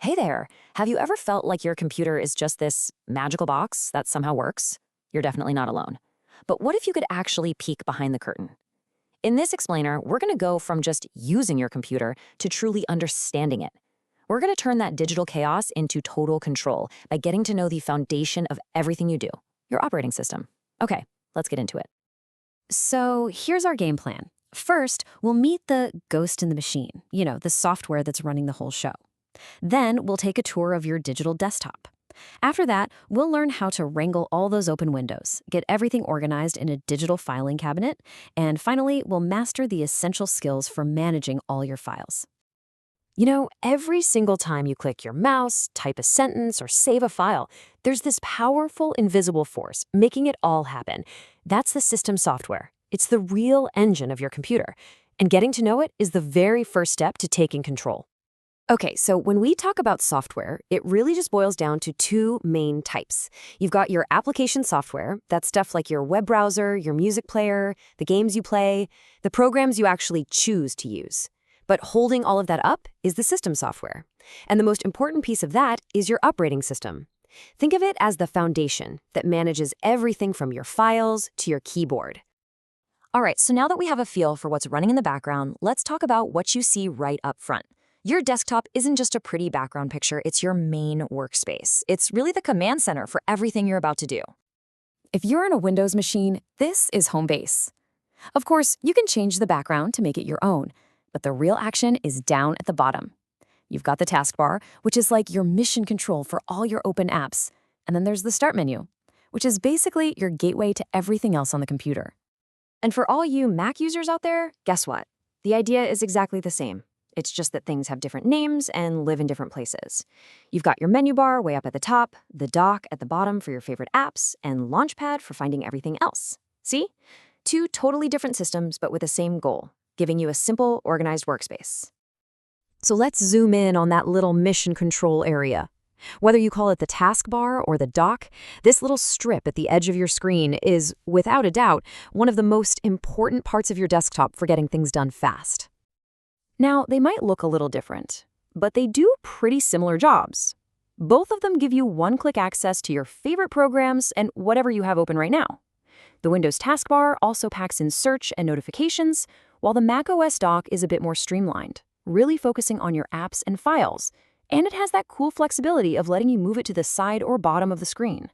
Hey there, have you ever felt like your computer is just this magical box that somehow works? You're definitely not alone. But what if you could actually peek behind the curtain? In this explainer, we're going to go from just using your computer to truly understanding it. We're going to turn that digital chaos into total control by getting to know the foundation of everything you do, your operating system. Okay, let's get into it. So here's our game plan. First, we'll meet the ghost in the machine, the software that's running the whole show. Then we'll take a tour of your digital desktop. After that, we'll learn how to wrangle all those open windows, get everything organized in a digital filing cabinet, and finally, we'll master the essential skills for managing all your files. Every single time you click your mouse, type a sentence, or save a file, there's this powerful invisible force making it all happen. That's the system software. It's the real engine of your computer. And getting to know it is the very first step to taking control. Okay, so when we talk about software, it really just boils down to two main types. You've got your application software, that's stuff like your web browser, your music player, the games you play, the programs you actually choose to use. But holding all of that up is the system software. And the most important piece of that is your operating system. Think of it as the foundation that manages everything from your files to your keyboard. All right, so now that we have a feel for what's running in the background, let's talk about what you see right up front. Your desktop isn't just a pretty background picture, it's your main workspace. It's really the command center for everything you're about to do. If you're on a Windows machine, this is home base. Of course, you can change the background to make it your own, but the real action is down at the bottom. You've got the taskbar, which is like your mission control for all your open apps. And then there's the Start menu, which is basically your gateway to everything else on the computer. And for all you Mac users out there, guess what? The idea is exactly the same. It's just that things have different names and live in different places. You've got your menu bar way up at the top, the dock at the bottom for your favorite apps, and Launchpad for finding everything else. See? Two totally different systems, but with the same goal, giving you a simple, organized workspace. So let's zoom in on that little mission control area. Whether you call it the taskbar or the dock, this little strip at the edge of your screen is, without a doubt, one of the most important parts of your desktop for getting things done fast. Now, they might look a little different, but they do pretty similar jobs. Both of them give you one-click access to your favorite programs and whatever you have open right now. The Windows taskbar also packs in search and notifications, while the macOS dock is a bit more streamlined, really focusing on your apps and files, and it has that cool flexibility of letting you move it to the side or bottom of the screen.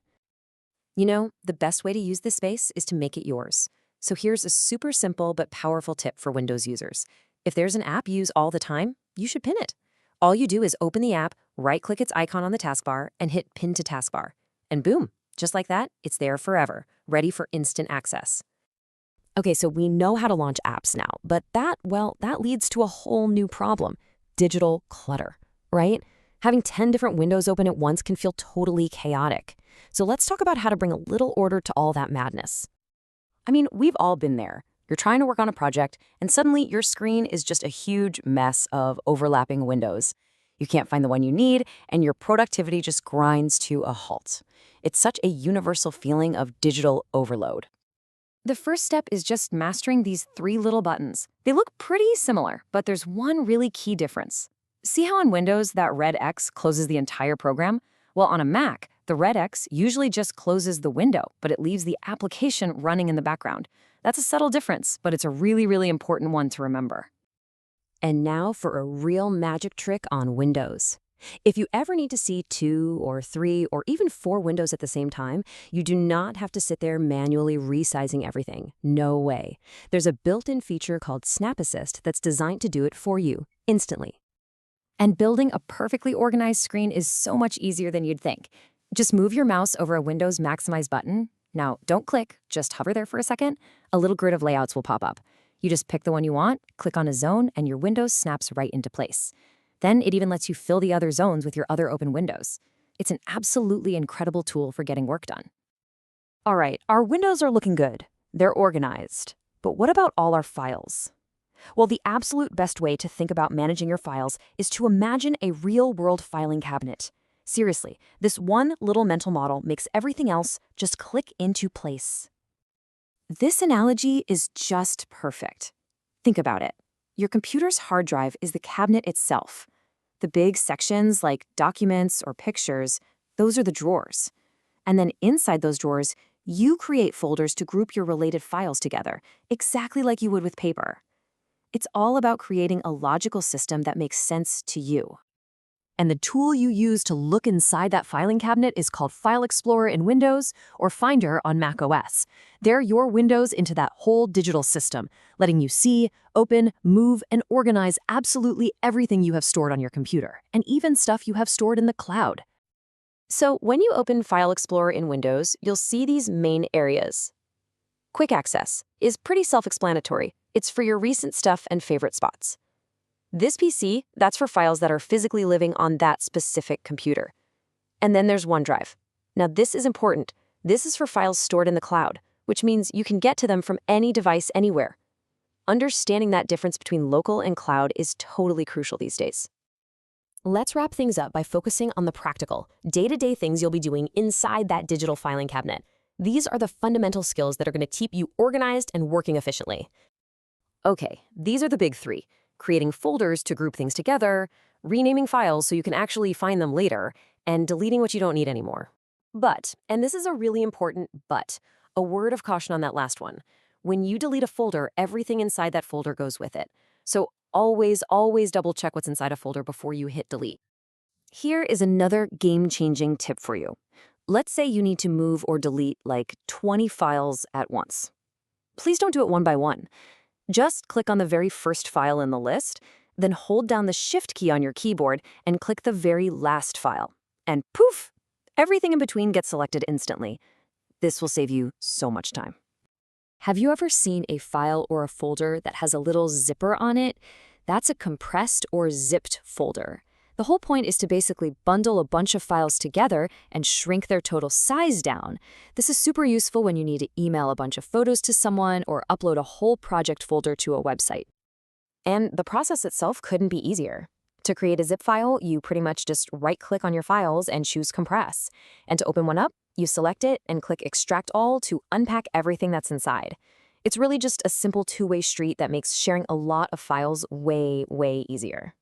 The best way to use this space is to make it yours. So here's a super simple but powerful tip for Windows users. If there's an app you use all the time, you should pin it. All you do is open the app, right-click its icon on the taskbar, and hit Pin to Taskbar. And boom, just like that, it's there forever, ready for instant access. Okay, so we know how to launch apps now, but that leads to a whole new problem: digital clutter, right? Having 10 different windows open at once can feel totally chaotic. So let's talk about how to bring a little order to all that madness. I mean, we've all been there. You're trying to work on a project, and suddenly your screen is just a huge mess of overlapping windows. You can't find the one you need, and your productivity just grinds to a halt. It's such a universal feeling of digital overload. The first step is just mastering these 3 little buttons. They look pretty similar, but there's one really key difference. See how on Windows that red X closes the entire program? Well, on a Mac, the red X usually just closes the window, but it leaves the application running in the background. That's a subtle difference, but it's a really, really important one to remember. And now for a real magic trick on Windows. If you ever need to see 2 or 3 or even 4 windows at the same time, you do not have to sit there manually resizing everything. No way. There's a built-in feature called Snap Assist that's designed to do it for you instantly. And building a perfectly organized screen is so much easier than you'd think. Just move your mouse over a Windows Maximize button. Now, don't click, just hover there for a second. A little grid of layouts will pop up. You just pick the one you want, click on a zone, and your Windows snaps right into place. Then it even lets you fill the other zones with your other open windows. It's an absolutely incredible tool for getting work done. All right, our windows are looking good. They're organized. But what about all our files? Well, the absolute best way to think about managing your files is to imagine a real-world filing cabinet. Seriously, this one little mental model makes everything else just click into place. This analogy is just perfect. Think about it. Your computer's hard drive is the cabinet itself. The big sections like documents or pictures, those are the drawers. And then inside those drawers, you create folders to group your related files together, exactly like you would with paper. It's all about creating a logical system that makes sense to you. And the tool you use to look inside that filing cabinet is called File Explorer in Windows or Finder on macOS. They're your windows into that whole digital system, letting you see, open, move, and organize absolutely everything you have stored on your computer, and even stuff you have stored in the cloud. So when you open File Explorer in Windows, you'll see these main areas. Quick Access is pretty self-explanatory. It's for your recent stuff and favorite spots. This PC, that's for files that are physically living on that specific computer. And then there's OneDrive. Now this is important. This is for files stored in the cloud, which means you can get to them from any device anywhere. Understanding that difference between local and cloud is totally crucial these days. Let's wrap things up by focusing on the practical, day-to-day things you'll be doing inside that digital filing cabinet. These are the fundamental skills that are going to keep you organized and working efficiently. Okay, these are the big three. Creating folders to group things together, renaming files so you can actually find them later, and deleting what you don't need anymore. But, and this is a really important but, a word of caution on that last one. When you delete a folder, everything inside that folder goes with it. So always double check what's inside a folder before you hit delete. Here is another game-changing tip for you. Let's say you need to move or delete like 20 files at once. Please don't do it one by one. Just click on the very first file in the list, then hold down the Shift key on your keyboard and click the very last file. And poof! Everything in between gets selected instantly. This will save you so much time. Have you ever seen a file or a folder that has a little zipper on it? That's a compressed or zipped folder. The whole point is to basically bundle a bunch of files together and shrink their total size down. This is super useful when you need to email a bunch of photos to someone or upload a whole project folder to a website. And the process itself couldn't be easier. To create a zip file, you pretty much just right-click on your files and choose Compress. And to open one up, you select it and click Extract All to unpack everything that's inside. It's really just a simple two-way street that makes sharing a lot of files way easier.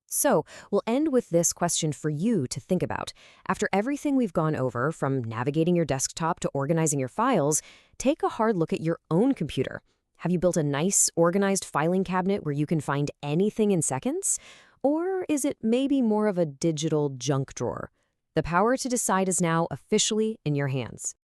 So, we'll end with this question for you to think about. After everything we've gone over, from navigating your desktop to organizing your files, take a hard look at your own computer. Have you built a nice, organized filing cabinet where you can find anything in seconds? Or is it maybe more of a digital junk drawer? The power to decide is now officially in your hands.